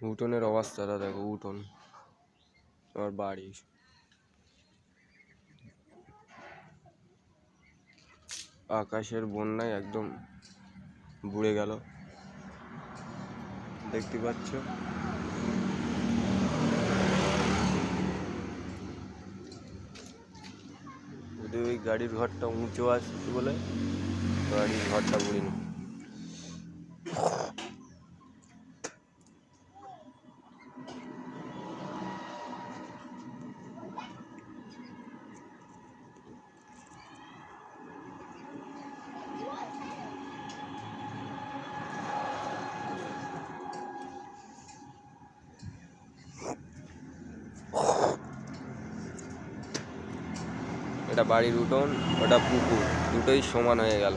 উঠোনের অবস্থাটা দেখো, উঠোন আমার বাড়ি। আকাশের বন্যায় একদম বুড়ে গেল, দেখতে পাচ্ছ। যদি ওই গাড়ির ঘরটা উঁচু আসছে বলে গাড়ির ঘরটা বুড়িনি। এটা বাড়ির উঠোন, ওটা পুকুর, দুটোই সমান হয়ে গেল।